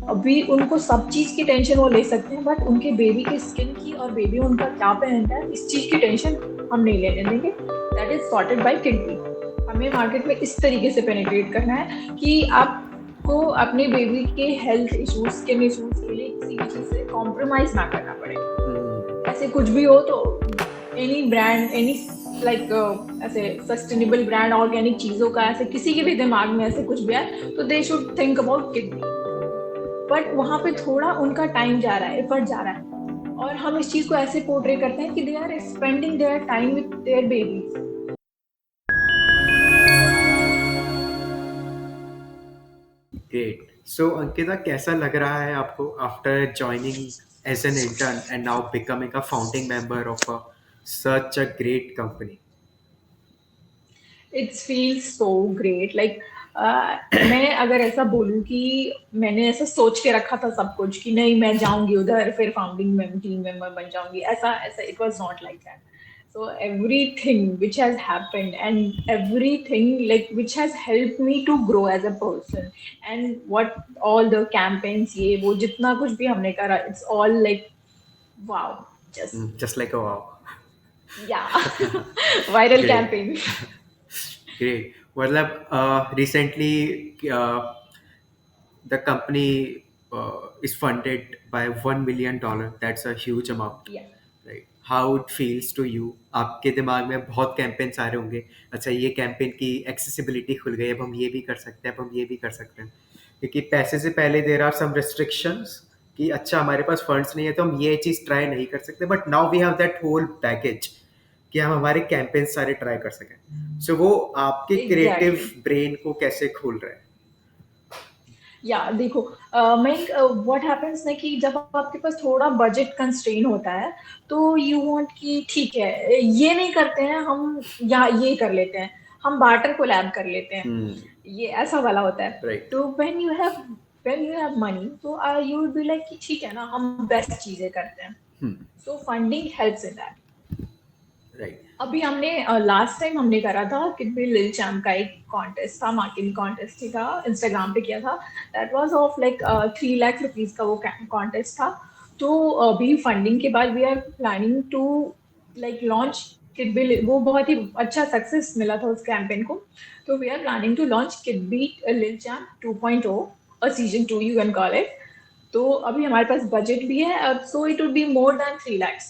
अभी उनको सब चीज़ की टेंशन वो ले सकते हैं, बट उनके बेबी के स्किन की और बेबी उनका क्या पहनता है इस चीज़ की टेंशन हम नहीं लेने देंगे। That is sorted bye kidney. हमें मार्केट में इस तरीके से पेनिट्रेट करना है कि आपको अपने बेबी के हेल्थ इश्यूज, स्किन इश्यूज के लिए किसी भी चीज़ से कॉम्प्रोमाइज ना करना पड़े। ऐसे कुछ भी हो तो एनी ब्रांड, एनी लाइक ऐसे सस्टेनेबल ब्रांड, ऑर्गेनिक चीज़ों का ऐसे किसी के भी दिमाग में ऐसे कुछ भी है तो they should think about kidney. But वहाँ पे थोड़ा उनका टाइम जा रहा है, एफर्ट जा रहा है, और हम इस चीज को ऐसे पोर्ट्रे करते हैं कि they are spending their time with their babies. Great. So Ankita, कैसा लग रहा है आपको after joining as an intern and now becoming a founding member of such a great company? It's feel so great, like मैं अगर ऐसा बोलूँ कि मैंने ऐसा सोच के रखा था सब कुछ कि नहीं मैं जाऊंगी उधर फिर फाउंडिंग टीम मेंबर बन जाऊंगी, ऐसा ऐसा it was not like that. So everything which has happened and everything like which has helped me to grow as a person, and what all the campaigns ये वो जितना कुछ भी हमने करा, it's all like wow, just Just like a wow. yeah, viral Great. campaign. Great. मतलब recently the company is funded by $1 million. That's a huge amount, Yeah. right? How it feels to you? आपके दिमाग में बहुत campaigns आ रहे होंगे। अच्छा, ये campaign की एक्सेसिबिलिटी खुल गई, अब हम ये भी कर सकते हैं, अब हम ये भी कर सकते हैं। क्योंकि पैसे से पहले देर आर सम रेस्ट्रिक्शंस कि अच्छा हमारे पास फंड्स नहीं है तो हम ये चीज़ ट्राई नहीं कर सकते, but now we have that whole package कि हम हमारे कैंपेन सारे ट्राई कर सकें। सो वो आपके क्रिएटिव Exactly. ब्रेन को कैसे खोल रहा है? या देखो, मैं व्हाट हैपेंस ना कि जब आपके पास थोड़ा बजट कंस्ट्रेन होता है तो यू वांट कि ठीक है ये नहीं करते हैं हम, या ये कर लेते हैं, हम बार्टर कोलैब कर लेते हैं, ये ऐसा वाला होता है। राइट। तो व्हेन यू हैव मनी तो यू विल बी लाइक कि ठीक है ना हम बेस्ट चीजें करते हैं। So funding helps in that. Right. अभी हमने लास्ट टाइम हमने करा था किडबी लिल चैम्प का एक कॉन्टेस्ट था, मार्केटिंग कॉन्टेस्ट ही था, इंस्टाग्राम पे किया था। That was of like 3 lakh rupees का वो कॉन्टेस्ट था। तो अभी फंडिंग के बाद we are planning to like launch Kidbee, वो बहुत ही अच्छा सक्सेस मिला था उस कैंपेन को। तो we are planning to launch Kidbee lil champ 2.0, a season 2 you can call it. तो अभी हमारे पास बजट भी है, so it would be more than 3 lakhs।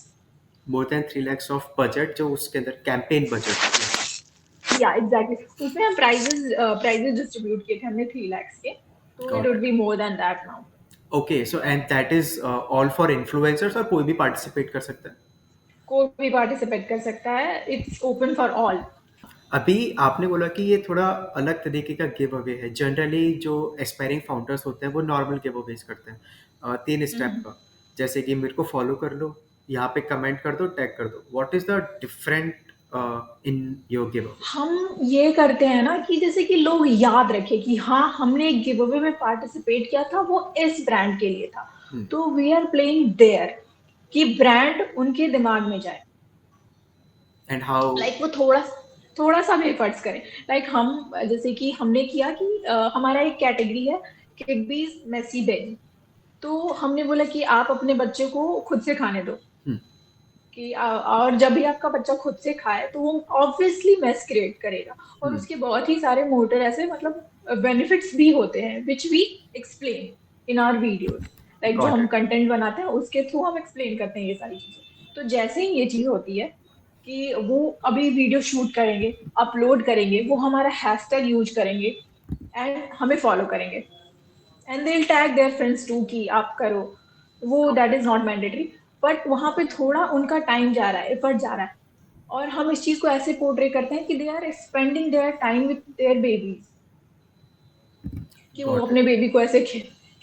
More than 3 lakhs of budget, जो उसके अंदर कैंपेन बजट है। या एग्जैक्टली, उसमें हम प्राइजेस डिस्ट्रीब्यूट किए थे हमने 3 lakhs के, तो it got would it. B more then that now. Okay, so and that is all for influencers, और कोई भी पार्टिसिपेट कर सकता है? कोई भी पार्टिसिपेट कर सकता है, इट्स ओपन फॉर ऑल। अभी आपने बोला कि ये थोड़ा अलग तरीके का गिव अवे है। जनरली जो एस्पायरिंग फाउंडर्स होते हैं वो नॉर्मल गिव अवेज करते हैं, 3 स्टेप का। जैसे कि मेरे को फॉलो कर लो, यहाँ पे कमेंट कर दो, टैग कर दो। What is the different in your give away? हम ये करते हैं ना कि जैसे कि लोग याद रखे कि हाँ हमने एक गिव अवे में पार्टिसिपेट किया था, वो इस ब्रांड के लिए था। तो वी आर प्लेइंग देयर कि ब्रांड उनके दिमाग में जाए, एंड हाउ? लाइक वो थोड़ा थोड़ा सा भी एफर्ट्स करें। लाइक हम जैसे कि हमने किया कि हमारा एक कैटेगरी है किडबीज मेसी बेबी। तो हमने बोला कि आप अपने बच्चे को खुद से खाने दो, कि और जब भी आपका बच्चा खुद से खाए तो वो ऑब्वियसली मेस क्रिएट करेगा, और उसके बहुत ही सारे मोटर ऐसे मतलब बेनिफिट्स भी होते हैं which we explain in our videos. Like जो गॉट हम इट। कंटेंट बनाते हैं उसके थ्रू हम एक्सप्लेन करते हैं ये सारी चीजें। तो जैसे ही ये चीज होती है कि वो अभी वीडियो शूट करेंगे, अपलोड करेंगे, वो हमारा हैशटैग यूज करेंगे एंड हमें फॉलो करेंगे, and they will tag their friends too कि आप करो। वो got that it. Is not mandatory, but वहां पे थोड़ा उनका टाइम जा रहा है, एफर्ट जा रहा है, और हम इस चीज को ऐसे पोर्ट्रे करते हैं कि they are spending their time with their babies, कि वो गॉट अपने इट। बेबी को ऐसे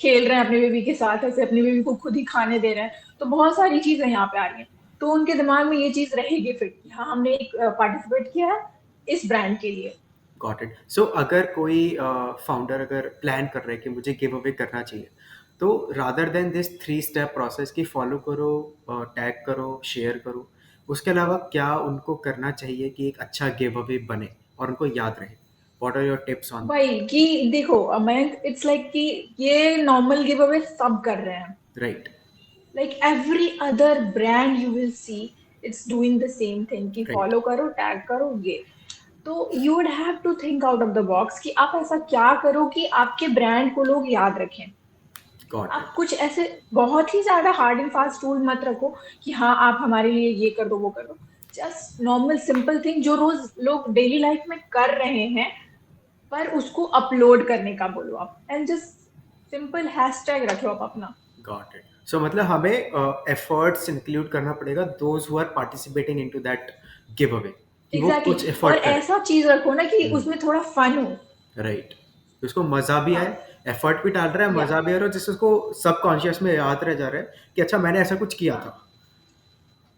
खेल रहे हैं अपने बेबी के साथ, ऐसे अपने बेबी को खुद ही खाने दे रहे हैं। तो बहुत सारी चीजें यहाँ पे आ रही हैं, तो उनके दिमाग में ये चीज रहेगी फिर कि हाँ हमने एक पार्टिसिपेट किया है इस ब्रांड के लिए। Got it. सो अगर कोई फाउंडर अगर प्लान कर रहा है कि मुझे गिव अवे करना चाहिए, तो rather than this 3 step process कि फॉलो करो, टैग करो, शेयर करो, उसके अलावा क्या उनको करना चाहिए कि एक अच्छा गिव अवे बने और उनको याद रहे? What are your tips on that? भाई कि देखो मयंक, इट्स लाइक कि ये नॉर्मल गिव अवे सब कर रहे हैं. Right, like every other brand you will see it's doing the same thing कि right. फॉलो करो, टैग करो ये. तो you would have to think out of the box कि आप ऐसा क्या करो कि आपके ब्रांड को लोग याद रखें. Got आप it. कुछ ऐसे बहुत ही ज्यादा हार्ड एंड फास्ट रूल मत रखो कि हाँ आप हमारे लिए ये कर दो वो कर दो. जस्ट नॉर्मल सिंपल थिंग जो रोज लोग डेली लाइफ में कर रहे हैं, पर उसको अपलोड करने का बोलो आप. एंड जस्ट सिंपल हैशटैग रखो आप अपना. Got it. So मतलब हमें एफर्ट्स इंक्लूड करना पड़ेगा those who are participating into that give away, कि वो एग्जैक्टली कुछ exactly. और एफर्ट करें. ऐसा चीज रखो ना कि उसमें थोड़ा फन हो. राइट, उसको मजा भी आए, हाँ. एफर्ट भी डाल रहा है, या मजा भी आ रहा है, जिससे उसको सबकॉन्शियस में याद रह जा रहा है कि अच्छा मैंने ऐसा कुछ किया था.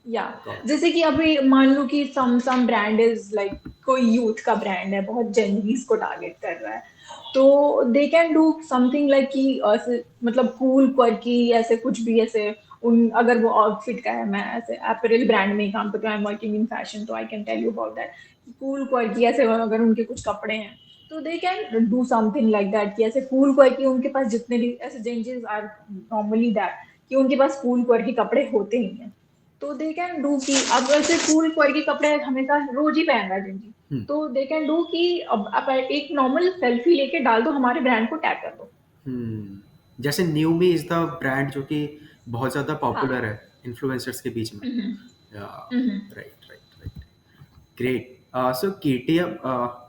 या Got it. जैसे कि अभी मान लो कि सम ब्रांड इज लाइक कोई यूथ का ब्रांड है, बहुत जेनजीज को टारगेट कर रहा है, तो they can do something like कि ऐसे मतलब कूल क्वर्की ऐसे कुछ भी ऐसे. उन अगर वो आउटफिट का है, मैं ऐसे अपरेल ब्रांड में ही काम करती हूँ, I am working in fashion, तो I can tell you about that. Cool quirky ऐसे अगर उनके कुछ कपड़े हैं, तो they can do something like that कि ऐसे कूल क्वर्की उनके पास जितने भी ऐसे जेंजीज आर नॉर्मली दैट कि उनके पास कूल क्वर्की कपड़े होते ही हैं. तो दे कैन डू कि अब ऐसे कूल क्वर्की कपड़े हमेशा रोज ही पहन रहा है जिंजी, हम्म. तो दे कैन डू कि अब आप एक नॉर्मल सेल्फी लेके डाल दो, हमारे ब्रांड को टैग कर दो. जैसे new me is the brand जो कि बहुत ज्यादा पॉपुलर हाँ. है इन्फ्लुएंसर्स के बीच में. Hmm. Hmm. Right, right, right. Great. So Kitia,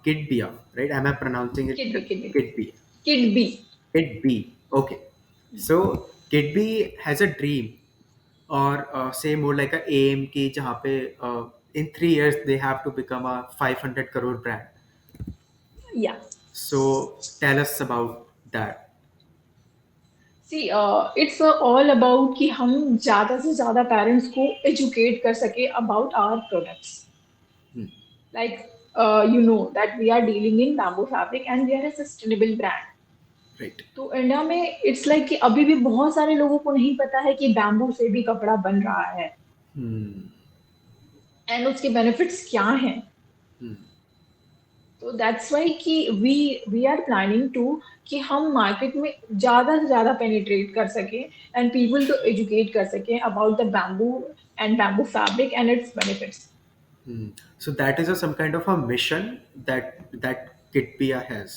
Kitbia, right? Am I pronouncing it Kidbee, correct? Kidbee, Kitbia. Kidbee. Kitbee. Okay. So Kitbee has a dream, or say more like a aim कि जहाँ पे in 3 years they have to become a 500 crore brand. या So tell us about that. See it's all about कि हम ज्यादा से ज्यादा parents को एजुकेट कर सके about our products. Hmm. Like you know that we are dealing in bamboo fabric and we are a sustainable brand. Right. तो India में इट्स लाइक कि अभी भी बहुत सारे लोगों को नहीं पता है कि बैम्बू से भी कपड़ा बन रहा है Hmm. एंड उसके बेनिफिट्स क्या हैं. Hmm. तो दैट्स वाई कि वी आर प्लानिंग टू कि हम मार्केट में ज्यादा से ज्यादा पेनिट्रेट कर सके एंड पीपल को एजुकेट कर सके about the bamboo and bamboo fabric and it's benefits. Hmm. So that is some kind of a mission that Kitbia has.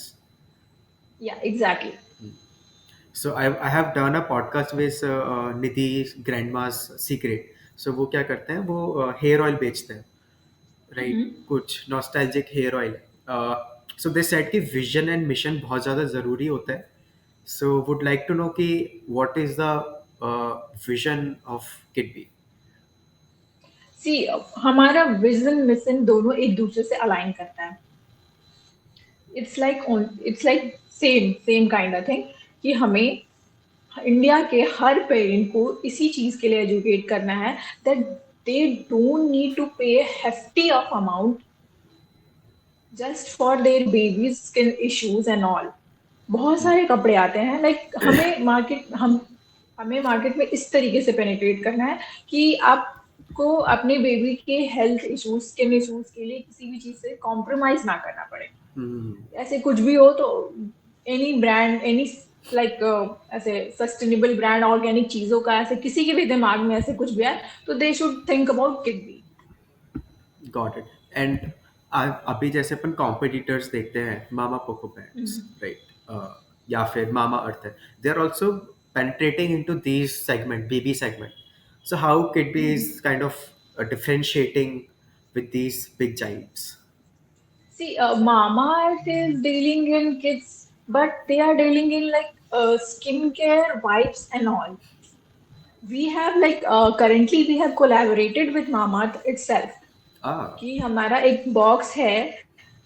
या exactly. So I have done a podcast with Nidhi Grandma's Secret. So वो क्या करते हैं, वो hair oil बेचते हैं, right? कुछ nostalgic hair oil. So they said कि विजन एंड मिशन बहुत ज़्यादा ज़रूरी होता है. So would like to know कि what is the vision of Kidbee. See हमारा विजन मिशन दोनों एक दूसरे से अलाइन करता है. It's like same same kind of thing कि हमें इंडिया के हर पेरेंट को इसी चीज के लिए एजुकेट करना है that they don't need to pay hefty of amount just for their babies skin issues and all. बहुत सारे कपड़े आते हैं लाइक हमें मार्केट में इस तरीके से पेनिट्रेट करना है कि आपको अपने बेबी के हेल्थ इश्यूज स्किन इश्यूज के लिए किसी भी चीज से कॉम्प्रोमाइज ना करना पड़े. ऐसे कुछ भी हो तो एनी ब्रांड एनी लाइक ऐसे सस्टेनेबल ब्रांड ऑर्गेनिक चीजों का ऐसे किसी के भी दिमाग में ऐसे कुछ भी है तो they should think about Kidbee. Got it. And अभी जैसे अपन कॉम्पिटिटर्स देखते हैं, मामा पोको पैंट्स, राइट, या फिर मामा अर्थ है, they are also penetrating into these segment, BB segment. So how Kidby is kind of differentiating with these big giants? See, Mamaearth is dealing in kids, but they are dealing in like skincare, wipes, and all. We have like currently we have collaborated with Mamaearth itself. Ah, कि हमारा एक box है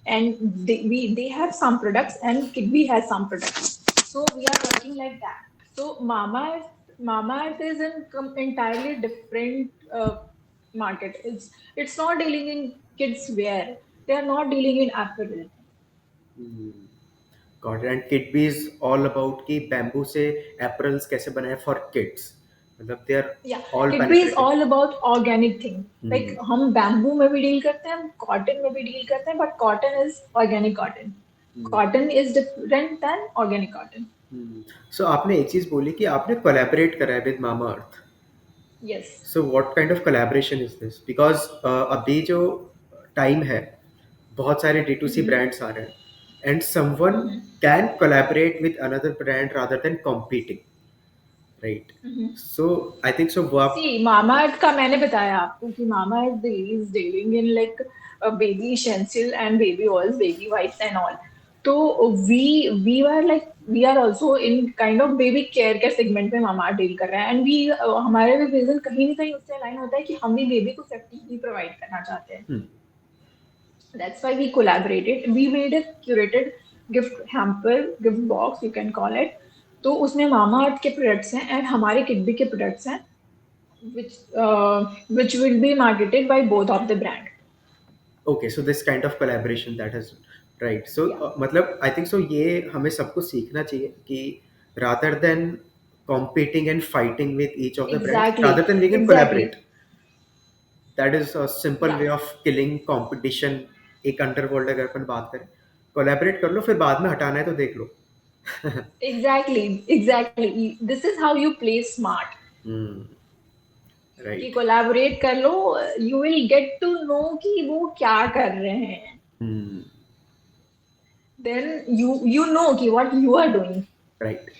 and they have some products and Kidby has some products. So we are working like that. So Mamaearth is an entirely different market. It's not dealing in kids wear. They are not dealing in apparel. got it. And Kidby is all about कि bamboo से apparels कैसे बनाए for kids. मतलब they are Yeah, all Kidby is penetrating. all about organic thing. Like हम bamboo में भी deal करते हैं, कॉटन में भी डील करते हैं, but cotton is organic cotton. Cotton is different than organic cotton. So आपने एक चीज बोली कि आपने कोलैबोरेट करा है with Mamaearth. Yes. So what kind of collaboration is this? Because अभी जो टाइम है, बहुत सारे D2C ब्रांड्स आ रहे हैं, and someone can collaborate with another brand rather than competing, right? So I think so वो आप. सी मामाअर्थ का मैंने बताया आपको कि Mamaearth is dealing in like baby शेंसिल and baby oils, baby wipes and all. तो we are like we are also in kind of baby care के सेगमेंट में मामाअर्थ डील कर रहा है. एंड वी हमारे भी विजन कहीं ना कहीं उससे अलाइन होता है कि हम भी बेबी को सेफ्टी ही प्रोवाइड करना चाहते हैं. That's why we collaborated. We made a curated gift hamper, gift box, you can call it. तो उसमें मामा अर्थ के प्रोडक्ट्स हैं एंड हमारे किडबी के प्रोडक्ट्स हैं which which will be marketed by both of the brand. Okay, so this kind of collaboration that is right. So Yeah, मतलब आई think सो ये हमें सबको सीखना चाहिए कि rather than competing and fighting with each of the brands, rather exactly, than we can exactly. collaborate. That is a simple Yeah, way of killing competition. एक underworld अगर अपन बात करें, कोलैबोरेट कर लो, फिर बाद में हटाना है तो देख लो. exactly, exactly. This is how you play smart. कि राइट. कोलैबोरेट कर लो, you will get to know कि वो क्या कर रहे हैं. Then you know कि what you are doing. Right.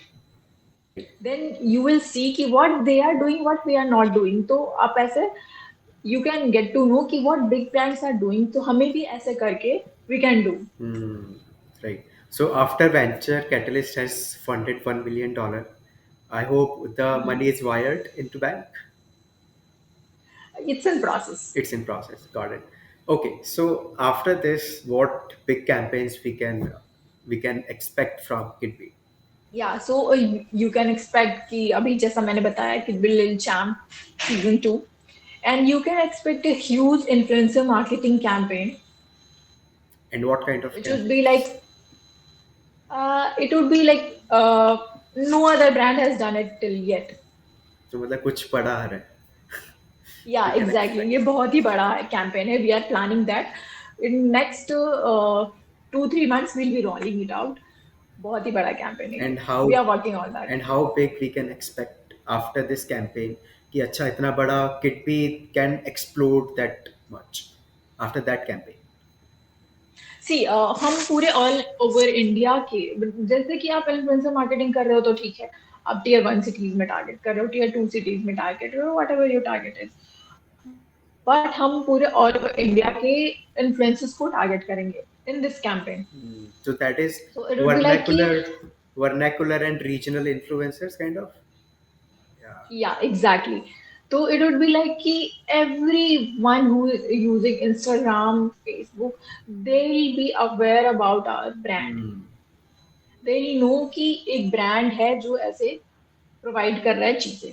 Then you will see कि what they are doing, what we are not doing. तो आप ऐसे you can get to know कि what big brands are doing. तो हमें भी ऐसे करके we can do. Right. So after venture catalyst has funded $1 million, I hope the money is wired into bank. It's in process. It's in process. Got it. Okay. So after this, what big campaigns we can expect from Kidby? Yeah, so you can expect कि अभी जैसा मैंने बताया कि Bill Lil Champ season 2, and you can expect a huge influencer marketing campaign, And what kind of which would be like campaigns? it would be like no other brand has done it till yet. तो मतलब कुछ बड़ा आ रहा है. We Yeah, can exactly. expect. ये बहुत ही बड़ा campaign है. We are planning that in next 2-3 months we'll be rolling it out. बहुत ही बड़ा campaign है ये. And We how are working on that. and how big we can expect after this campaign कि अच्छा इतना बड़ा Kidby can explode that much after that campaign. सी हम पूरे ऑल ओवर इंडिया के, जैसे कि आप इन्फ्लुएंसर मार्केटिंग कर रहे हो तो ठीक है, आप टियर 1 सिटीज में टारगेट कर रहे हो, टियर 2 सिटीज में टारगेट कर रहे हो, what ever your target is. But हम पूरे ऑल ओवर इंडिया के इन्फ्लुएंसर्स को टारगेट करेंगे in this campaign. So that is so it would be like कि vernacular and regional influencers kind of. Yeah. या एग्जैक्टली. तो इट वुड बी लाइक कि everyone who is using Instagram, Facebook, they will be aware about our brand. They know कि एक brand है जो ऐसे provide कर रहा है चीजें.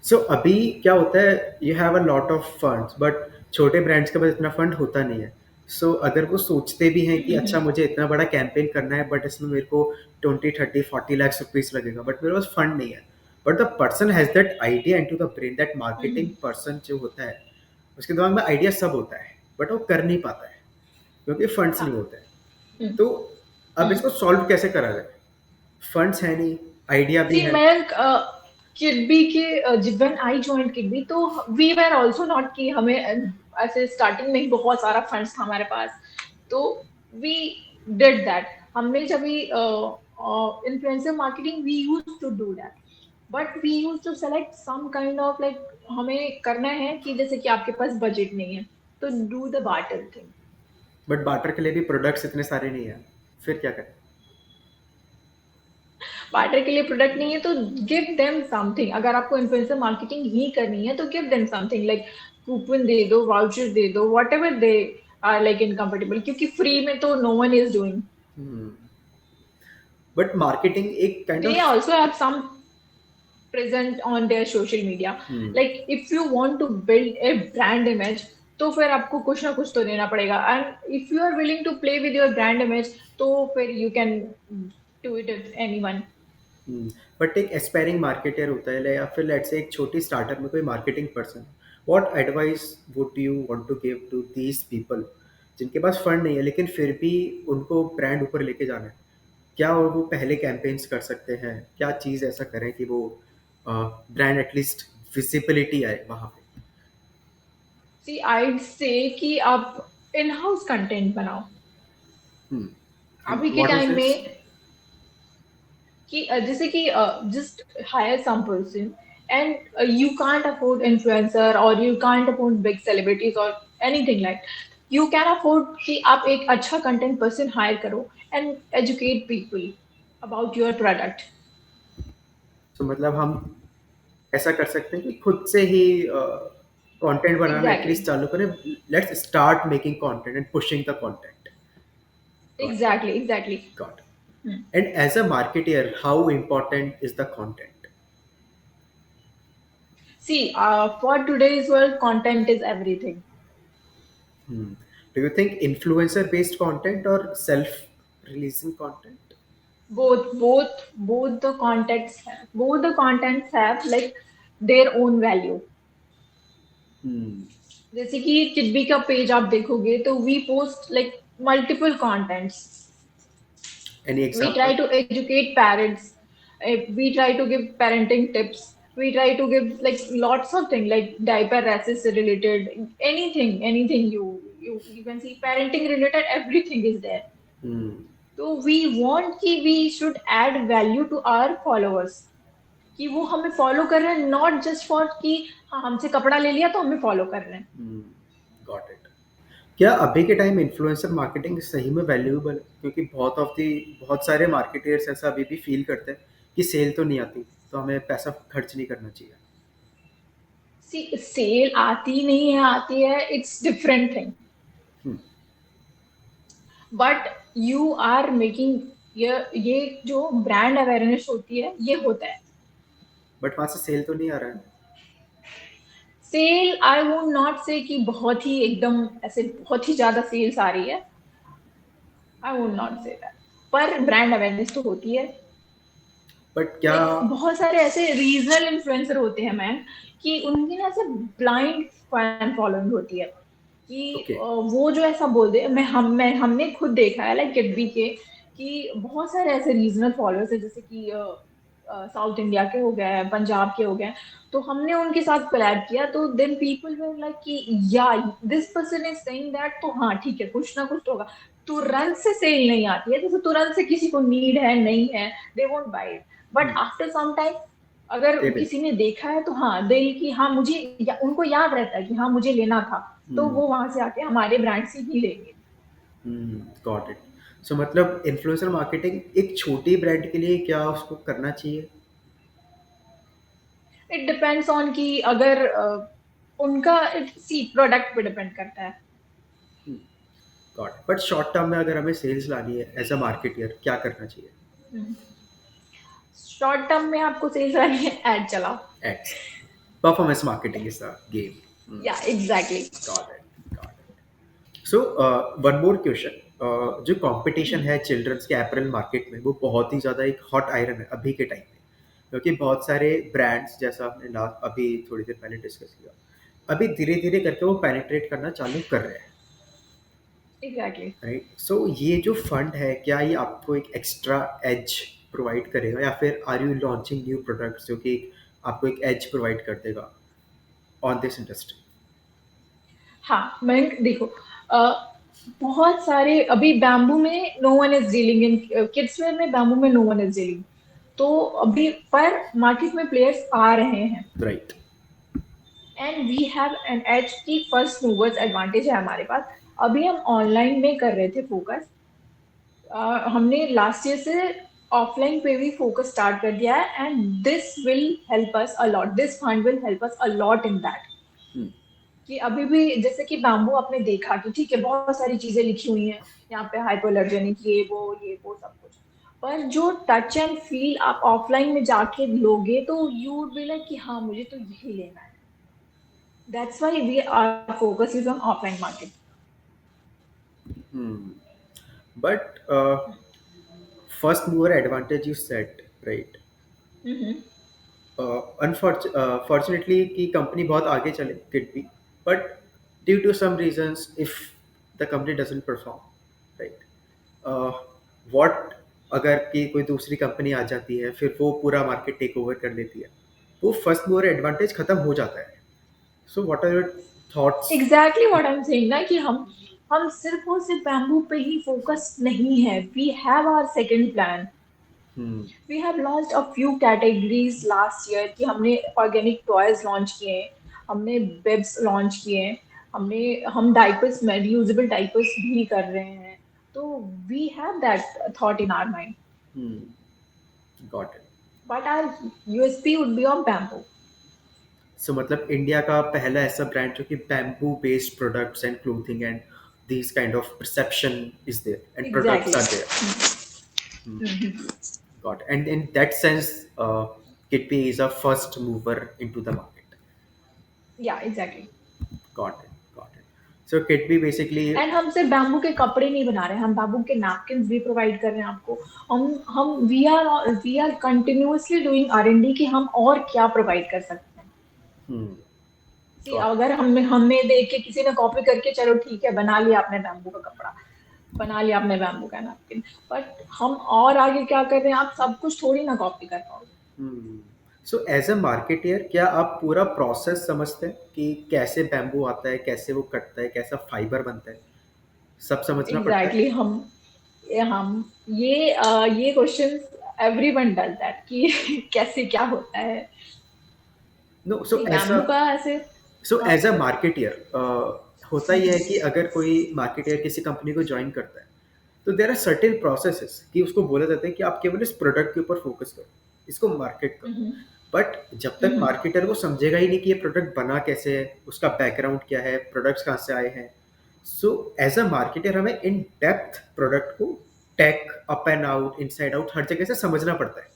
सो अभी क्या होता है, you have a lot of funds but छोटे ब्रांड्स के पास इतना फंड होता नहीं है. सो अगर वो सोचते भी हैं कि अच्छा मुझे इतना बड़ा कैंपेन करना है बट इसमें मेरे को 20, 30, 40 लाख रुपीज लगेगा, बट मेरे पास फंड नहीं है. But the person has that idea into the brain, that marketing person जो होता है उसके दिमाग में आइडिया सब होता है बट वो कर नहीं पाता है क्योंकि फंड्स नहीं होते हैं. तो अब इसको सॉल्व कैसे करा जाए? फंड्स है नहीं, आइडिया भी सी है. मैं किडबी के जिवन आई जॉइंट किडबी तो वी वर आल्सो नॉट कि हमें ऐसे स्टार्टिंग में ही बहुत सारा फंड्स था हमारे पास. तो वी डिड दैट. हमने जब भी influencer marketing we used to do that, but we used to select some kind of like हमें करना है कि जैसे कि आपके पास बजट नहीं है तो do the barter thing. But barter के लिए भी प्रोडक्ट्स इतने सारे नहीं है, फिर क्या करें? बार्टर के लिए प्रोडक्ट नहीं है तो गिव देम समथिंग. अगर आपको इन्फ्लुएंसर मार्केटिंग ही करनी है तो give them something like coupon दे दो, वाउचर दे दो, whatever they are like uncomfortable, क्योंकि फ्री में तो no one is doing. But marketing एक काइंड दे of. Also have some present on their social media. Like if you want to build a brand image तो फिर आपको कुछ ना कुछ तो देना पड़ेगा. And if you are willing to play with your brand image तो फिर you can do it with anyone. But एक एस्पायरिंग मार्केटर होता है या फिर लेट्स से एक छोटी स्टार्टअप में कोई marketing person, what advice would you want to give to these people जिनके पास फंड नहीं है लेकिन फिर भी उनको ब्रांड ऊपर लेके जाना है, क्या वो पहले कैंपेन्स कर सकते हैं? क्या चीज़ ऐसा करें कि वो ब्रांड एटलीस्ट विजिबिलिटी आए वहाँ पे? सी आईड से कि आप इन हाउस कंटेंट बनाओ एंड अभी के व्हाट इज टाइम दिस? में, कि जैसे कि just hire some person and you can't afford influencer और you can't afford big celebrities और anything like, you can afford कि आप एक अच्छा कंटेंट पर्सन हायर करो and educate people about your product. तो मतलब हम ऐसा कर सकते हैं कि खुद से ही कंटेंट बनाना एग्जैक्टली, एटलीस्ट चालू करें। Let's start making content and pushing the content. Got exactly, exactly. Got and as a marketeer, how important is the content? See for today's world content is everything. Do you think influencer based content or self releasing content? Both the contents have like their own value. Hmm. जैसे कि किडबी का page आप देखोगे तो we post like multiple contents, Any we try example? to educate parents, we try to give parenting tips, we try to give like lots of things like diaper rashes related, anything you can see parenting related, everything is there. Hmm. तो we want कि we should add value to our followers, कि वो हमें follow कर रहे हैं not just for कि हाँ हमसे कपड़ा ले लिया तो हमें फॉलो कर रहे हैं। Hmm. Got it. क्या अभी के टाइम इन्फ्लुएंसर मार्केटिंग सही में वैल्यूएबल है? क्योंकि बहुत सारे मार्केटियर्स ऐसा अभी भी फील करते हैं कि सेल तो नहीं आती, तो हमें पैसा खर्च नहीं करना चाहिए। सी सेल आती नहीं है, आती है, it's different thing, hmm, but you are making, ये जो ब्रांड अवेयरनेस होती है ये होता है। बट वहां से सेल तो नहीं आ रहा है। सेल आई वुड नॉट से कि बहुत ही एकदम ऐसे बहुत ही ज्यादा सेल्स आ रही है, I would not say that, पर ब्रांड अवेयरनेस तो होती है। बट क्या? लाइक बहुत सारे ऐसे रीजनल इन्फ्लुएंसर होते हैं मैम, कि उनकी ना ऐसे ब्लाइंड फैन फॉलोइंग होती है, कि ओके। वो जो ऐसा बोल दे, मैं हमने खुद देखा है लाइक किडबी के, कि बहुत सारे ऐसे रीजनल फॉलोअर्स है, जैसे कि साउथ इंडिया के हो गए, पंजाब के हो गए, तो हमने उनके साथ कोलैब किया तो देन पीपल वर लाइक कि या this person is saying that, तो हाँ ठीक है कुछ ना कुछ तो होगा। तुरंत से सेल नहीं आती है, जैसे तुरंत से किसी को नीड है नहीं है, they won't buy it, but after some time अगर दे विल। किसी ने देखा है तो हाँ दिल की हाँ मुझे उनको याद रहता है कि हाँ मुझे लेना था, तो वो वहां से आके हमारे ब्रांड से ही लेंगे। Got it. सो मतलब इन्फ्लुएंसर मार्केटिंग एक छोटी ब्रांड के लिए क्या उसको करना चाहिए? इट डिपेंड्स ऑन कि अगर उनका सी प्रोडक्ट पे डिपेंड करता है। Got it. But short term में अगर हमें सेल्स लानी है एज अ मार्केटियर, क्या करना चाहिए? शॉर्ट टर्म में आपको सेल्स वाली है, एड चलाओ। Ads. Performance marketing is the game. या exactly. Got it, got it. So one more question. जो कंपटीशन है चिल्ड्रंस के अपैरल मार्केट में, वो बहुत ही ज़्यादा एक हॉट आयरन है अभी के टाइम में, क्योंकि बहुत सारे ब्रांड्स, जैसा आपने अभी थोड़ी देर पहले डिस्कस किया, अभी धीरे धीरे करके वो पेनिट्रेट करना चालू कर रहे हैं। एग्जैक्टली। राइट। सो ये जो फंड है, क्या ये आपको एक एक्स्ट्रा एज प्रोवाइड करेगा, या फिर are you launching new products जो कि आपको एक एज प्रोवाइड कर देगा ऑन दिस इंडस्ट्री? हाँ मैं देखो, अ, बहुत सारे अभी बैम्बू में no one is dealing in, kids wear में बैम्बू में नो वन इज डीलिंग, तो अभी पर मार्केट में प्लेयर्स आ रहे हैं right. And we have an edge की फर्स्ट मूवर्स एडवांटेज है हमारे पास। अभी हम ऑनलाइन में कर रहे थे फोकस, हमने लास्ट ईयर से ऑफलाइन पे भी फोकस स्टार्ट कर दिया है and this will help us a lot, this fund will help us a lot in that, कि अभी भी जैसे कि बैम्बू आपने देखा कि ठीक है बहुत सारी चीजें लिखी हुई हैं यहाँ पे, हाइपोअलर्जेनिक ये वो सब कुछ, पर जो टच एंड फील आप ऑफलाइन में जाके लोगे तो यू वुड बी लाइक कि हाँ मुझे तो यही लेना है। That's why we are focus is on offline market. But first mover advantage you set, right. Unfortunately कि कंपनी बहुत आगे चले, किड भी, but due to some reasons, if the company doesn't perform, right? What अगर कि कोई दूसरी company आ जाती है, फिर वो पूरा मार्केट टेक ओवर कर लेती है, वो फर्स्ट मूवर एडवांटेज खत्म हो जाता है. So what are your thoughts? Exactly what I am saying ना कि हम सिर्फ और सिर्फ बैम्बू पे ही फोकस नहीं है. We have our second plan. Hmm. We have launched a few categories last year कि हमने ऑर्गेनिक टॉयज लॉन्च किए हैं, हमने बेब्स लॉन्च किए हैं, हम डाइपर्स में यूजेबल डाइपर्स भी कर रहे हैं. तो we have that thought in our mind. Got it. But our USP would be on bamboo. So मतलब इंडिया का पहला ऐसा ब्रांड जो कि bamboo based products and clothing and these kind of perception is there and products exactly. are there. Got it. And in that sense, Kitpi is a first mover into the market. या exactly. Got it. Got it. So Kitpi basically. And हम सिर्फ bamboo के कपड़े नहीं बना रहे हैं, हम बैम्बू के नैपकिन भी प्रोवाइड कर रहे हैं आपको. हम we are continuously doing R&D कि हम और क्या प्रोवाइड कर सकते हैं. Hmm. See, अगर हमने देख के किसी ने कॉपी करके चलो ठीक है बना लिया आपने बैम्बू का कपड़ा, बना लिया आपने बैम्बू का नैपकिन, बट हम और आगे क्या कर रहे हैं, आप सब कुछ थोड़ी ना कॉपी कर पाओगे. सो एज अ मार्केटियर क्या आप पूरा प्रोसेस समझते हैं कि कैसे बैम्बू आता है, कैसे वो कटता है, कैसा फाइबर बनता है, सब समझना पड़ता है? एग्जैक्टली. हम ये क्वेश्चन एवरीवन डज दैट कि कैसे क्या होता है. नो. बैम्बू का ऐसे. सो हाँ. एज अ मार्केटियर होता ही है कि अगर कोई मार्केटियर किसी कंपनी को ज्वाइन करता है तो देर आर सर्टेन प्रोसेसेस कि उसको बोला जाता है कि आप केवल इस प्रोडक्ट के ऊपर फोकस करो, इसको मार्केट करो. बट जब तक मार्केटर वो समझेगा ही नहीं कि ये प्रोडक्ट बना कैसे है, उसका बैकग्राउंड क्या है, प्रोडक्ट्स कहाँ से आए हैं. सो एज अ मार्केटर हमें इन डेप्थ प्रोडक्ट को take up and out, inside out, हर जगह से समझना पड़ता है.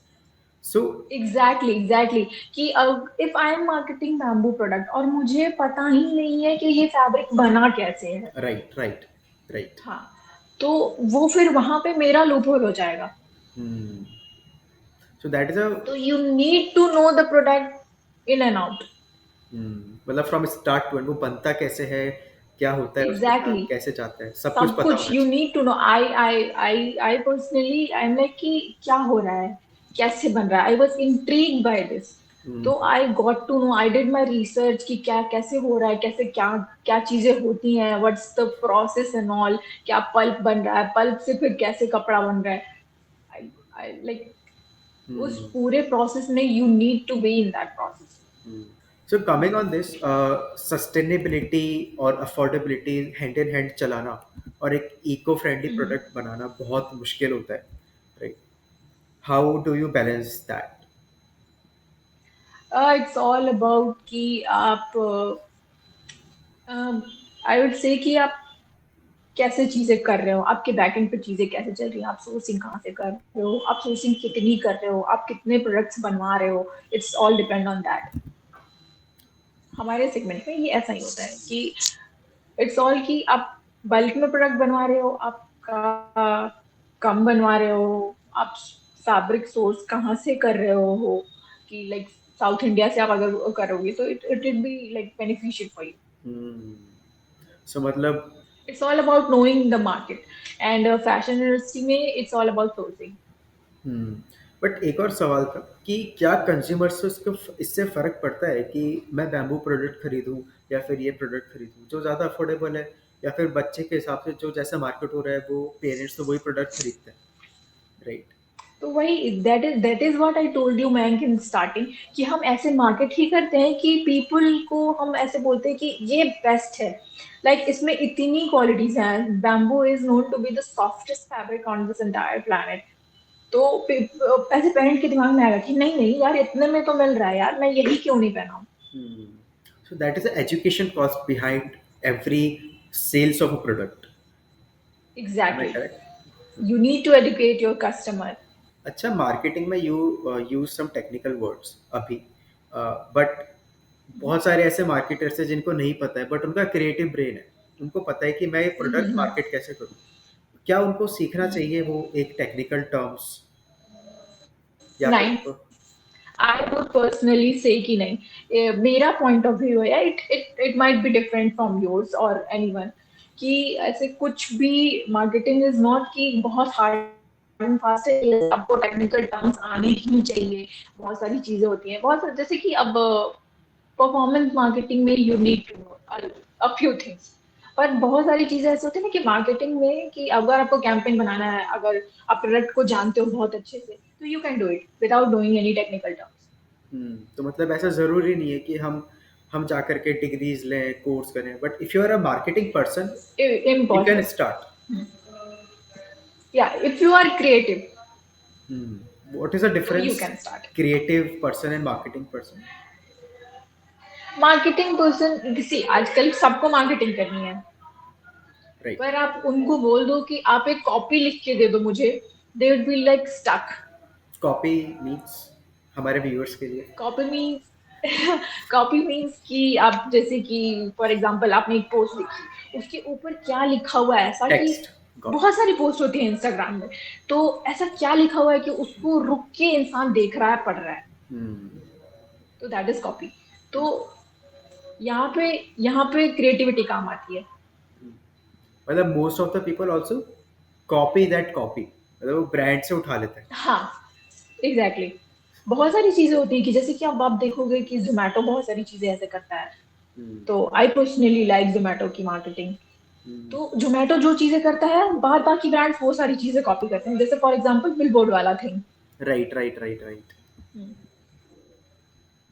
सो एग्जैक्टली कि if I am marketing bamboo product और मुझे पता ही नहीं है कि ये फैब्रिक बना कैसे है. Right, right, right. हाँ. तो वो फिर वहां पे मेरा लूपहोल हो जाएगा. So that is a. तो you need to know the product in and out. मतलब फ्रॉम स्टार्ट टू एंड वो बनता कैसे है, क्या होता है उसके साथ, एग्जैक्टली. कैसे जाता है, सब कुछ सब पता कुछ होना यू चाहिए. Need to know. I personally I am like कि क्या हो रहा है, कैसे बन रहा है. I was intrigued by this. तो I got to know, I did my research कि क्या कैसे हो रहा है, कैसे क्या क्या चीजें होती हैं, what's the process and all. क्या पल्प बन रहा है, पल्प से फिर कैसे कपड़ा बन रहा है. आई लाइक उस पूरे प्रोसेस में you need to be in that process. So coming on this, sustainability और affordability hand in hand चलाना और एक eco friendly product बनाना बहुत मुश्किल होता है, right? How do you balance that? It's all about कि आप आई वुड से कि आप कैसे चीजें कर रहे हो, आपके बैकएंड पे चीजें कैसे चल रही हैं, आप सोर्सिंग कहाँ से कर रहे हो, आप सोर्सिंग कितनी कर रहे हो, आप कितने प्रोडक्ट्स बनवा रहे हो. It's all depend on that. हमारे सेगमेंट में ये ऐसा ही होता है कि इट्स ऑल कि आप बल्क में प्रोडक्ट बनवा रहे हो, आपका कम बनवा रहे हो, आप फैब्रिक सोर्स कहाँ से कर रहे हो कि लाइक साउथ इंडिया से आप अगर करोगे तो it will be like beneficial for you. So मतलब It's all about knowing the market. And fashion industry में it's all about sourcing. But एक और सवाल था कि क्या कंज्यूमर्स से उसको इससे फर्क पड़ता है कि मैं बैम्बू प्रोडक्ट खरीदूं या फिर ये प्रोडक्ट खरीदूं जो ज़्यादा अफोर्डेबल है, या फिर बच्चे के हिसाब से जो जैसा मार्केट हो रहा है वो पेरेंट्स तो वही प्रोडक्ट खरीदते हैं, राइट? तो वही that is what I told you Mayank in starting कि हम ऐसे मार्केट ही करते हैं कि पीपल को हम ऐसे बोलते हैं कि ये बेस्ट है. लाइक इसमें इतनी क्वालिटीज हैं. Bamboo is known to be the softest fabric on this entire planet. तो ऐसे पेरेंट के दिमाग में आएगा कि नहीं नहीं यार इतने में तो मिल रहा है यार, मैं यही क्यों नहीं पहनाऊं. So that is the education cost behind every sales of a product. Am I exactly. correct? You need to educate your customer. अच्छा, मार्केटिंग में you use some technical words अभी, बट बहुत सारे ऐसे मार्केटर्स हैं जिनको नहीं पता है, बट उनका क्रिएटिव ब्रेन है, उनको पता है कि मैं ये प्रोडक्ट मार्केट कैसे करूँ. क्या उनको सीखना चाहिए वो एक टेक्निकल टर्म्स, या फिर नहीं. उनको? आई वुड पर्सनली से कि नहीं. मेरा पॉइंट ऑफ व्यू है, it it it might be different from yours और एनीवन. कि ऐसे कुछ भी मार्केटिंग इज नॉट कि बहुत हार्ड एंड फास्ट है, आपको टेक्निकल टर्म्स आने ही चाहिए, बहुत सारी चीजें होती हैं, बहुत जैसे कि अब परफॉर्मेंस मार्केटिंग में you need to know a few things, पर बहुत सारी चीजें ऐसे होती है ना कि मार्केटिंग में कि अगर आपको कैंपेन बनाना है, अगर आप प्रोडक्ट को जानते हो बहुत अच्छे से, तो you can do it without doing any technical terms. तो मतलब ऐसा ज़रूरी नहीं है कि हम जा कर के डिग्रीज़ लें, कोर्स करें, but if you are a marketing person, you can impossible. Start. या if you are creative what is the तो you difference can start. Creative person and marketing person? मार्केटिंग पर्सन किसी, आजकल सबको मार्केटिंग करनी है, राइट। पर आप उनको बोल दो कि आप एक कॉपी लिख के दे दो मुझे, they would be like stuck. Copy means हमारे व्यूअर्स के लिए? कॉपी मीन्स कॉपी मीन्स कि आप जैसे कि फॉर एग्जांपल आपने एक पोस्ट लिखी, उसके ऊपर क्या लिखा हुआ है ऐसा कि, टेक्स्ट। गॉट बहुत सारी पोस्ट होती है इंस्टाग्राम में, तो ऐसा क्या लिखा हुआ है कि उसको रुक के इंसान देख रहा है, पढ़ रहा है, इट। तो दैट इज कॉपी। तो यहाँ पे यहाँ पे क्रिएटिविटी काम आती है। मतलब most of the people also copy that copy, मतलब वो ब्रांड से उठा लेते हैं। हाँ, एग्जैक्टली exactly. बहुत सारी चीजें होती है कि जैसे कि अब आप देखोगे कि जोमेटो बहुत सारी चीजें ऐसे करता है, हम्म, तो आई पर्सनली लाइक जोमेटो की मार्केटिंग। हम्म, तो जोमेटो जो चीजें करता है, बाहर बाकी ब्रांड्स वो सारी चीजें कॉपी करते हैं, जैसे फॉर एग्जांपल बिलबोर्ड वाला thing. Right, right, right, right.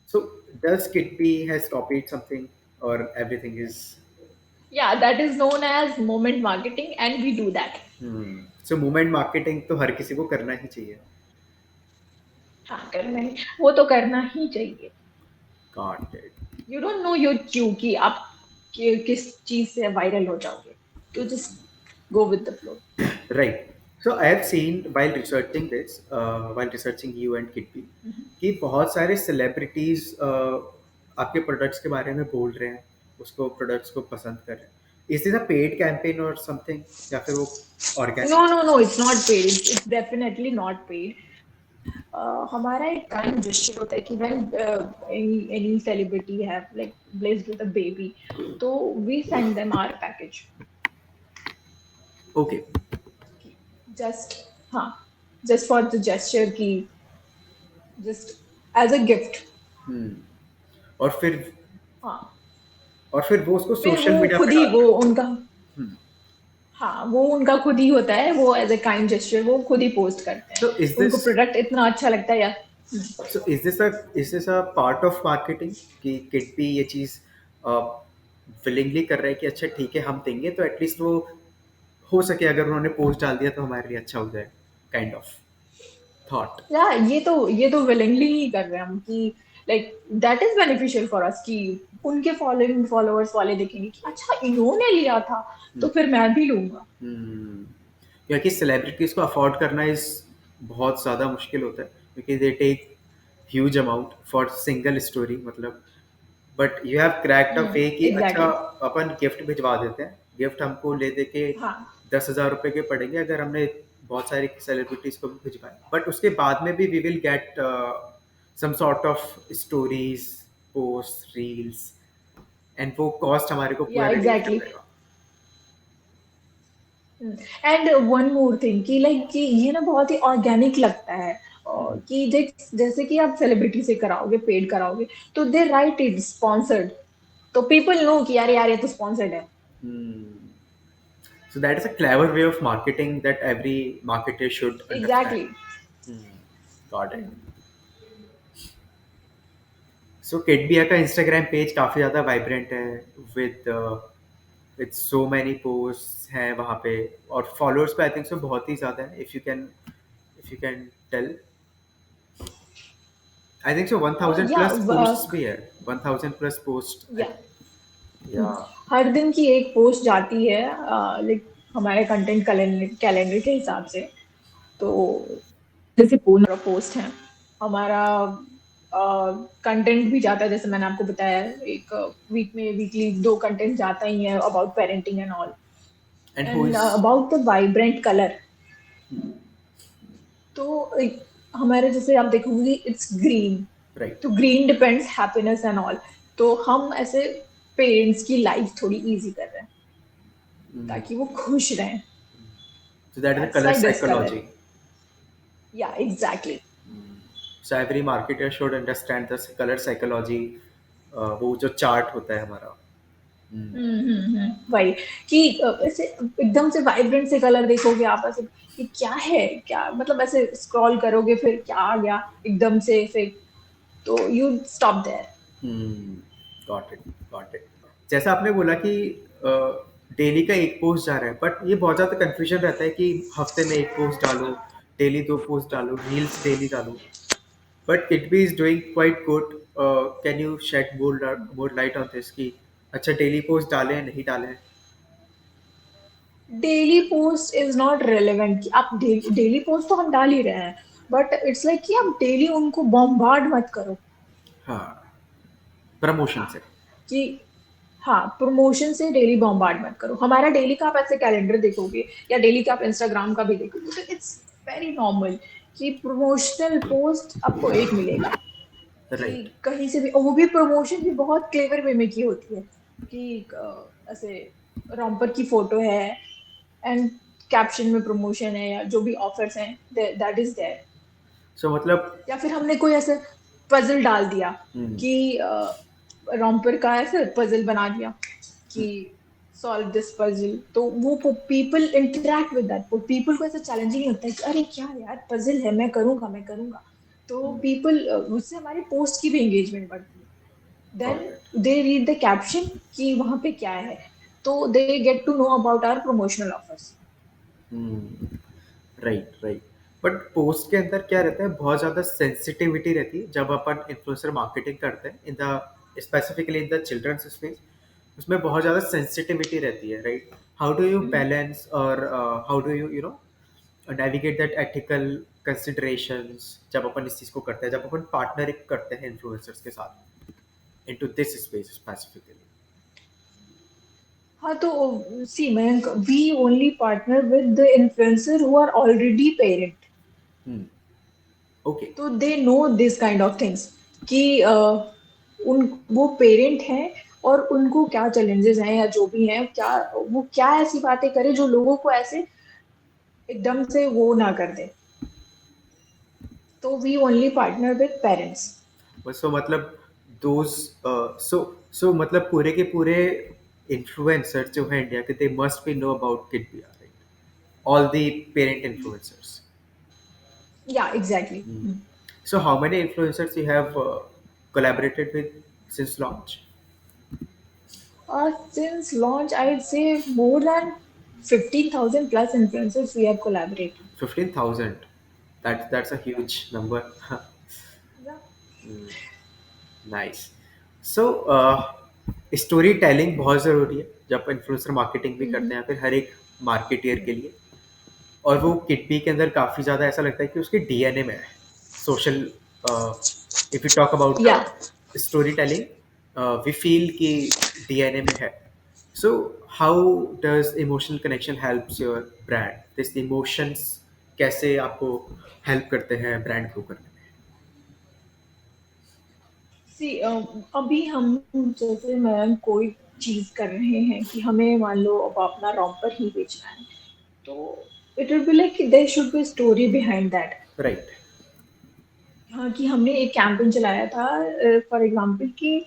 So does Kitby has copied something or everything is? या that is known as moment marketing and we do that. So movement marketing तो हर किसी को करना ही चाहिए। हाँ, करना ही, वो तो करना ही चाहिए। Got it. You don't know your Q कि आप किस चीज से वायरल हो जाओगे, तो just go with the flow. Right. So I have seen while researching this, while researching you and Kitby, कि बहुत सारे celebrities आपके products के बारे में बोल रहे हैं, उसको products को पसंद कर रहे हैं। Is this a paid campaign or something? या फिर वो no organic? No no, it's not paid, it's definitely not paid. हमारा एक काइंड जेस्चर होता है कि when any celebrity have like blessed with a baby, तो we send them our package. Okay. Just, हाँ, जस्ट फॉर द जेस्चर की, just as a gift. Hmm. और फिर हाँ, और फिर वो उसको फिर सोशल वो मीडिया खुद पे ही डालते वो हैं। उनका, Hmm. हाँ, वो उनका खुद ही होता है, वो एज अ काइंड जेस्चर वो खुद ही पोस्ट करते हैं, So is उनको this प्रोडक्ट इतना अच्छा लगता है या। so is this a part of marketing कि किड भी ये चीज विलिंगली कर रहे हैं कि अच्छा ठीक है हम देंगे तो एटलीस्ट वो हो सके अगर उन्होंने पोस्ट डाल दिया तो हमारे लिए अच्छा हो जाए, काइंड ऑफ थॉट। या ये तो विलिंगली ही कर रहे हैं हम कि like that is beneficial for us कि उनके फॉलोइंग फॉलोअर्स वाले देखेंगे कि अच्छा इन्होंने लिया था, तो फिर मैं भी लूंगा। क्योंकि सेलिब्रिटीज को अफोर्ड करना इज बहुत ज़्यादा मुश्किल होता है क्योंकि they take huge amount for single story, मतलब but you have cracked a way कि अच्छा एग्जैक्टली। अपन गिफ्ट भिजवा देते हैं, गिफ्ट हमको ले दे के हाँ, 10,000 रुपए के पड़ेंगे अगर हमने बहुत सारी सेलिब्रिटीज को भी भिजवाए, बट उसके बाद में भी we will get some sort of stories, post, reels, and वो कॉस्ट हमारे को पूरा या रिड्यूस कर एग्जैक्टली। देगा। एंड वन मोर थिंग कि लाइक कि ये ना बहुत ही ऑर्गेनिक लगता है, और कि जैसे कि आप सेलिब्रिटी से कराओगे, पेड कराओगे, तो दे राइट इट स्पॉन्सर्ड, तो पीपल नो कि यार यार ये तो स्पॉन्सर्ड है। So that is a clever way of marketing that every marketer should understand. Exactly. Got it. So Kitbia का Instagram पेज काफी ज्यादा वाइब्रेंट है, with with so many posts हैं वहाँ पे, और followers पे I think so बहुत ही ज्यादा है, if you can tell, I think so 1,000 या plus posts भी है, 1,000 plus post I या think. Yeah. हर दिन की एक पोस्ट जाती है, लाइक हमारे कंटेंट कैलेंडर के हिसाब से, तो जैसे पोस्ट है हमारा, कंटेंट भी जाता है, जैसे मैंने आपको बताया, एक वीक में वीकली 2 कंटेंट जाता ही है about parenting and all, And who and is about the vibrant colour. तो हमारे जैसे आप देखोगे इट्स ग्रीन, right? तो green depends happiness and all, तो हम ऐसे पेरेंट्स की लाइफ थोड़ी इजी कर रहे हैं। ताकि वो खुश रहें. So that is the That's color why this color. psychology. Yeah, exactly. So every marketer should understand the color psychology. वो जो चार्ट होता है हमारा. वही कि ऐसे एकदम से वाइब्रेंट से कलर देखोगे आप ऐसे कि क्या है, क्या मतलब ऐसे स्क्रॉल करोगे फिर क्या आ गया एकदम से फिर, तो you stop there. Got it, got it. जैसा आपने बोला कि डेली का एक पोस्ट जा रहा है, बट ये बहुत ज़्यादा कंफ्यूजन रहता है कि हफ्ते में एक पोस्ट डालो, डेली दो पोस्ट डालो, रील्स डेली डालो. But Kidbee is doing quite good. Can you shed more light on this कि अच्छा डेली पोस्ट डालें नहीं डालें? Daily post is not relevant कि आप डेली पोस्ट तो हम डाल ही रहे हैं, बट इट्स लाइक कि आप डेली उनको बॉम्बार्ड मत करो. हाँ, प्रमोशन हाँ से. कि हाँ, प्रमोशन से डेली बॉम्बार्ड मत करो. हमारा डेली का आप ऐसे कैलेंडर देखोगे या डेली का आप इंस्टाग्राम का भी देखोगे तो इट्स वेरी नॉर्मल कि प्रमोशनल पोस्ट आपको एक मिलेगा कि राइट. कहीं से भी, और वो भी प्रमोशन भी बहुत क्लेवर वे में की होती है कि ऐसे रॉम्पर की फोटो है एंड कैप्शन में प्रमोशन है या जो भी ऑफर्स हैं दैट इज देयर. सो मतलब. या फिर हमने कोई ऐसे पजल डाल दिया हम्म. कि रॉम्पर का ऐसे पजल बना दिया कि सॉल्व दिस पजल, तो वो people interact with that. People को ऐसा चैलेंजिंग लगता है कि अरे क्या यार पजल है, मैं करूंगा. तो पीपल उससे हमारी पोस्ट की भी एंगेजमेंट बढ़ती है. Got then it. They read the caption कि वहां पे क्या है, तो they get to know about our promotional offers. Right, right. But post के अंदर क्या रहता है, बहुत ज़्यादा सेंसिटिविटी रहती है जब अपन इन्फ्लुएंसर मार्केटिंग करते हैं in the specifically in the children's space. उसमें बहुत ज़्यादा सेंसिटिविटी रहती है, right? How do you balance और how do you know navigate that ethical considerations जब अपन इस चीज़ को करते हैं, जब अपन पार्टनरिंग करते हैं इन्फ्लुएंसर्स के साथ इनटू दिस स्पेस स्पेसिफिकली? हाँ तो see Mayank, we only partner with the influencer who are already parent. Okay. तो they know this kind of things कि उन वो पेरेंट हैं और उनको क्या चैलेंजेस हैं या जो भी हैं, क्या वो क्या ऐसी बातें करें जो लोगों को ऐसे एकदम से वो ना कर दे. तो we only partner with parents. So मतलब दोज सो सो मतलब पूरे के पूरे इन्फ्लुएंसर जो है इंडिया के, they must be know about Kidbea, right? All the parent influencers. या exactly. So how many influencers you have collaborated with since launch? Since launch I'd say more than 15,000 plus influencers we have collaborated. 15,000. That's a huge number. Yeah. Nice. So story telling बहुत ज़रूरी है जब influencer marketing भी करते हैं, फिर हर एक marketeer के लिए. और वो किडबी के अंदर काफ़ी ज़्यादा ऐसा लगता है कि उसके डीएनए में है social. If you talk about Yeah. The story telling, we feel कि डीएनए में है. So how does emotional connection helps your brand? This emotions कैसे आपको हेल्प करते हैं ब्रांड ग्रो करने में? See, अभी हम जैसे मैम कोई चीज कर रहे हैं कि हमें मान लो अब अपना रॉम्पर ही बेचना है, तो it will be like there should be story behind that. Right. हाँ कि हमने एक कैंपेन चलाया था फॉर एग्जांपल कि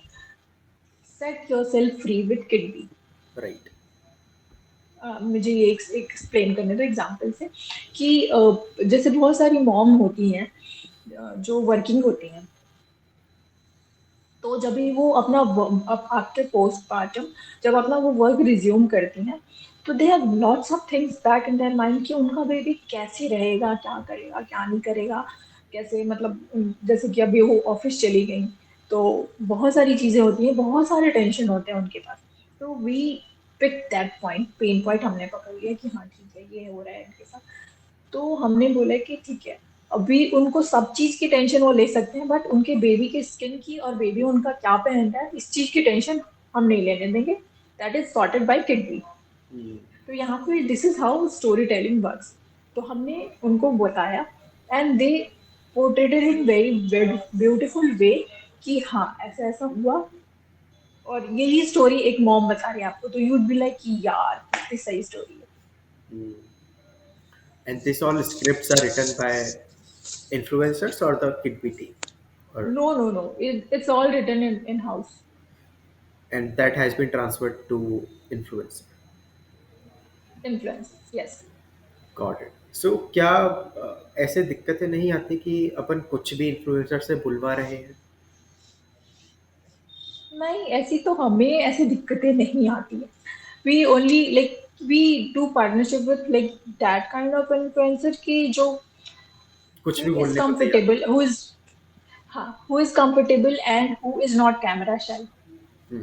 set yourself free with Kidbee. Right. मुझे ये एक्सप्लेन करने दो एग्जांपल से कि जैसे बहुत सारी मॉम होती हैं जो वर्किंग होती हैं, तो जब भी वो अपना आफ्टर पोस्टमार्टम जब अपना वो वर्क रिज्यूम करती हैं, तो they have lots of things back in their mind कि उनका बेबी कैसे रहेगा, क्या करेगा, क्या नहीं करेगा, कैसे मतलब जैसे कि अभी वो ऑफिस चली गई, तो बहुत सारी चीजें होती हैं, बहुत सारे टेंशन होते हैं उनके पास. तो we pick that point, pain point हमने पकड़ लिया कि हाँ ठीक है ये हो रहा है इनके साथ. तो हमने बोला कि ठीक है, अभी उनको सब चीज की टेंशन वो ले सकते हैं, बट उनके बेबी के स्किन की और बेबी उनका क्या पहनता है इस चीज की टेंशन हम नहीं लेने देंगे. That is sorted by Kidbee. तो यहाँ पे this is how story telling works. तो हमने उनको बताया and they portrayed in very beautiful way कि हाँ ऐसा ऐसा हुआ और यही स्टोरी एक मॉम बता रही है आपको, तो यू वुड बी लाइक यार कितनी सही स्टोरी है. Hmm. And this all scripts are written by influencers or the Kidby team, or No, it's all written in house. and that has been transferred to influencer. Influence, yes. Got it. So क्या ऐसे दिक्कतें नहीं आती कि अपन कुछ भी influencer से बुलवा रहे हैं? नहीं, ऐसी तो हमें ऐसी दिक्कतें नहीं आती है. We only like we do partnership with like that kind of influencer की जो कुछ who भी is बोलने को तैयार comfortable, who is comfortable and who is not camera shy. हो.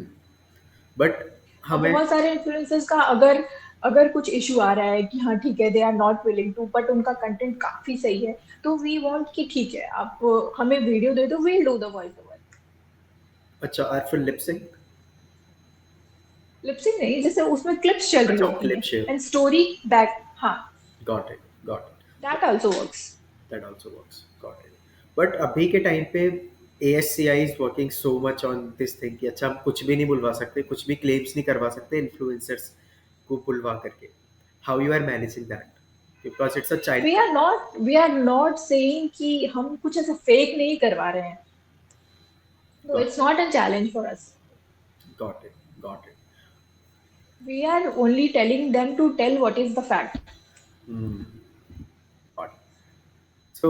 बट अब हमें बहुत सारे इन्फ्लुएंसर्स का अगर अगर कुछ इशू आ रहा है कि हाँ ठीक है, they are not willing to, but उनका कंटेंट काफी सही है, तो वी वांट कि ठीक है आप हमें वीडियो दे दो, we'll do the voice over. अच्छा और फिर लिपसिंग. लिपसिंग नहीं, जैसे उसमें क्लिप्स चल रही अच्छा होती क्लिप हैं शेयर. And story back. हाँ, got it. Got it. That also works. That also works. Got it. But अभी के टाइम पे ASCI is working so much on this thing कि अच्छा हम कुछ भी नहीं बुलवा सकते, कुछ भी claims नहीं करवा सकते इन्फ्लुएंसर्स को बुलवा करके. How you are managing that? Because it's a child company. We are not saying कि हम कुछ ऐसा फेक नहीं करवा रहे हैं. No, Got it's not a challenge for us. got it. Got it. We are only telling them to tell what is the fact. Hmm. Got it. So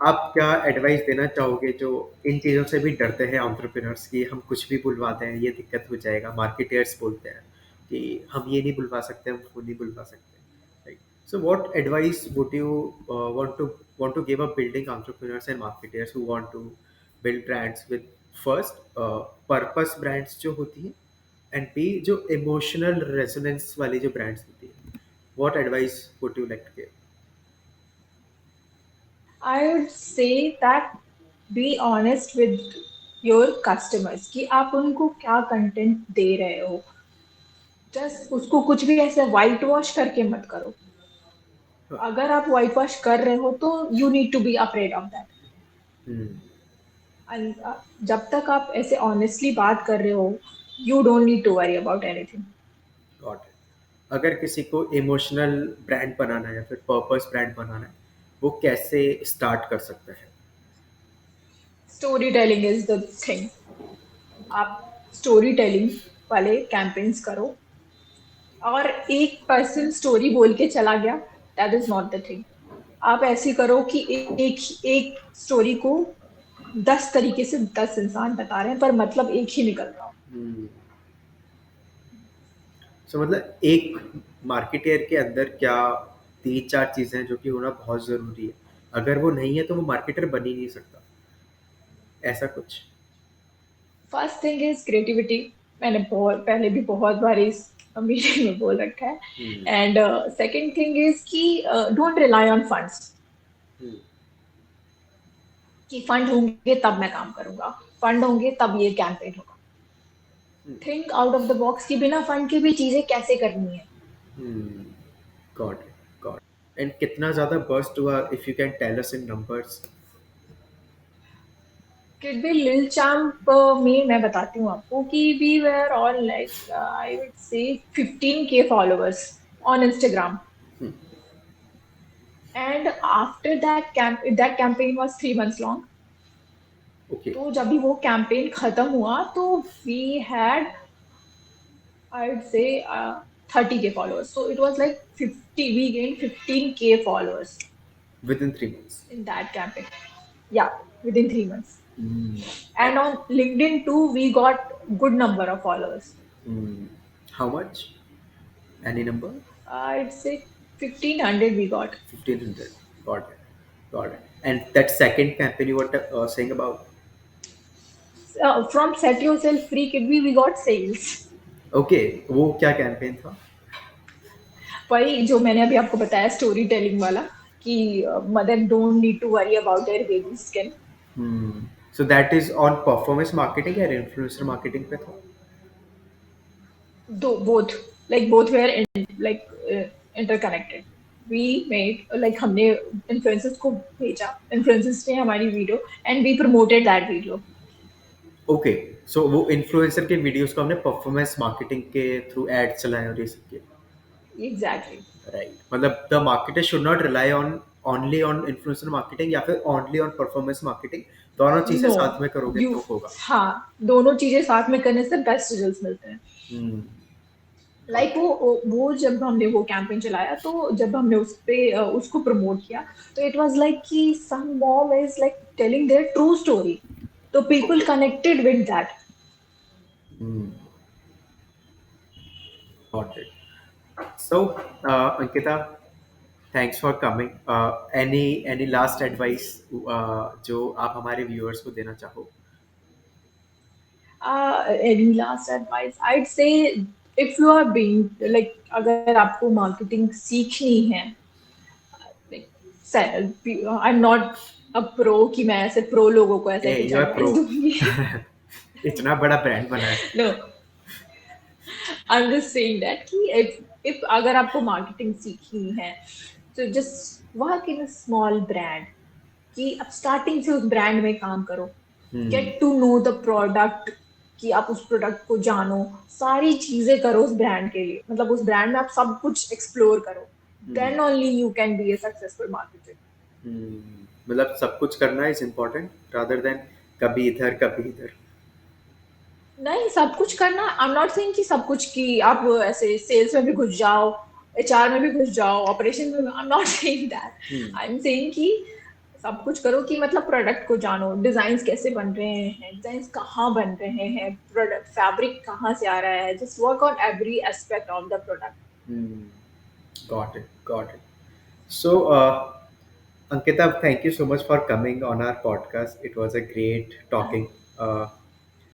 आप क्या एडवाइस देना चाहोगे जो इन चीज़ों से भी डरते हैं एंटरप्रेन्योर्स कि हम कुछ भी बुलवाते हैं ये दिक्कत हो जाएगा, मार्केटर्स बोलते हैं कि हम ये नहीं बुलवा सकते, हम वो नहीं बुलवा सकते, right? So what advice would you want to give a building entrepreneurs and marketers who want to build brands with first purpose brands जो होती है एंड बी जो इमोशनल रेजोनेंस वाली जो ब्रांड्स होती है, what advice would you like to give? I would say that be honest with your customers कि आप उनको क्या कंटेंट दे रहे हो. जस्ट उसको कुछ भी ऐसे वाइट वॉश करके मत करो. अगर आप वाइट वॉश कर रहे हो तो you need to be afraid of that. Hmm. जब तक आप ऐसे ऑनेस्टली बात कर रहे हो, you don't need to worry about anything. Got it. अगर किसी को इमोशनल ब्रांड बनाना है या फिर पर्पस ब्रांड बनाना है, वो कैसे स्टार्ट कर सकता है? Story telling is the thing. आप स्टोरी टेलिंग वाले कैंपेन्स करो. और एक पर्सन स्टोरी बोल के चला गया, that is not the thing. आप ऐसे करो कि एक एक स्टोरी को 10 तरीके से 10 इंसान बता रहे हैं, पर मतलब एक ही निकल रहा हो. सो मतलब एक मार्केटियर के अंदर क्या तीन चार चीजें हैं जो कि होना बहुत जरूरी है, अगर वो नहीं है तो वो मार्केटर बन ही नहीं सकता, ऐसा कुछ? First thing is creativity. मैंने बहुत पहले भी बहुत बार इस मीटिंग में बोल रखा है. हम्म. एंड सेकंड थिंग इज कि डोंट रिलाई ऑन फंड्स. हम्म. कि फंड होंगे तब मैं काम करूंगा, फंड होंगे तब ये कैंपेन होगा. Think out of the box कि बिना फंड के भी चीजें कैसे करनी है. Hmm. Got it. Got. And कितना ज्यादा बर्स्ट हुआ, if you can tell us in numbers? Kid Be Lil Champ में मैं बताती हूँ आपको कि we were on like I would say 15K followers on Instagram. And after that campaign was 3 months long. Okay. तो जब भी वो कैंपेन खत्म हुआ तो we had I would say 30K followers. So it was like 50, we gain 15K followers within 3 months? in that campaign. Yeah, within 3 months. Hmm. And on LinkedIn too, we got good number of followers. Hmm. How much? Any number? I'd say 1500 we got. 1500. Got it. Got it. And that second campaign you were saying about? From Set Yourself Free Kidby, we got sales. Okay, वो क्या campaign था? वही जो मैंने अभी आपको बताया story telling वाला कि mother don't need to worry about their baby skin. Hmm. So that is on performance marketing या influencer marketing पे था? दो both both were interconnected. We made हमने influencers को भेजा, influencers ने हमारी video and we promoted that video. Okay, so वो इन्फ्लुएंसर के वीडियोस को हमने परफॉर्मेंस मार्केटिंग के थ्रू एड चलाए और ये सब किया। एग्जैक्टली। राइट, मतलब the marketer should not rely on only on influencer marketing या फिर ओनली ऑन परफॉर्मेंस मार्केटिंग, दोनों चीजें नो, साथ में करोगे यू, तो होगा। हाँ, दोनों चीजें साथ में करने से बेस्ट रिजल्ट्स मिलते हैं। हम्म। लाइक वो जब हमने वो कैंपेन चलाया, तो जब हमने उस पे उसको प्रमोट किया, तो इट वाज लाइक कि some mom is like telling their true story, तो people okay. Connected with that. Hmm. Got it. So Ankita, thanks for coming. Any last advice जो आप हमारे व्यूअर्स को देना चाहो? Any last advice? I'd say if you are being like, अगर आपको marketing सीखनी है, like I'm not a pro कि मैं ऐसे प्रो लोगों को ऐसे ए, कुछ यू आर प्रो। एडवाइस दूंगी। इतना बड़ा ब्रांड बना है। No, I'm just saying that कि if अगर आपको मार्केटिंग सीखनी है, तो just work in a small brand, कि आप स्टार्टिंग से उस ब्रांड में काम करो, hmm. Get to know the product, कि आप उस प्रोडक्ट को जानो, सारी चीजें करो उस ब्रांड के लिए, मतलब उस ब्रांड में आप सब कुछ एक्सप्लोर करो, hmm. Then only you can be a successful marketer. मतलब सब कुछ करना इज इम्पोर्टेंट रादर देन कभी इधर कभी इधर। नहीं, सब कुछ करना, आई एम नॉट सेइंग कि सब कुछ, कि आप ऐसे सेल्स में भी घुस जाओ, एचआर में भी घुस जाओ, ऑपरेशन में, I am not saying that. Hmm. I am saying कि सब कुछ करो, कि मतलब प्रोडक्ट को जानो, डिजाइन कैसे बन रहे हैं, डिजाइन कहाँ बन रहे हैं, प्रोडक्ट फैब्रिक कहाँ से आ रहा है, just work on every aspect of the product. Got it, got it. So Ankita, thank you so much for coming on our podcast. It was a great talking.